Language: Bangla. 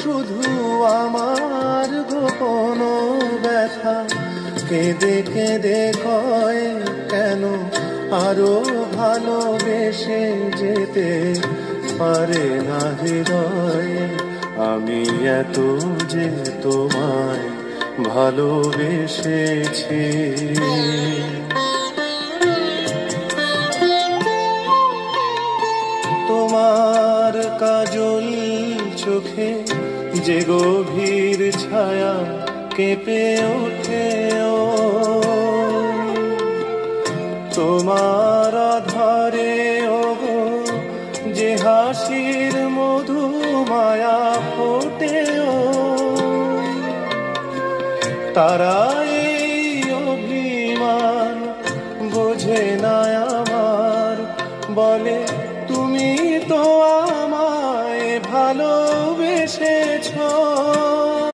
শুধু আমার গোপন ব্যথা কেঁদে কেঁদে কয় কেন আরো ভালোবেসে যেতে পারে না হৃদয়। আমি এত যে তোমায় ভালোবেসেছি। তোমার কাজল চোখে যে গভীর ছায়া কেঁপে ওঠে, তোমার আধারে ওগো যে হাসির মধু মায়া ফোটে, তারা এই অভিমান বোঝে না আমার, বলে তুমি তো আমায় ভালোবেসেছো।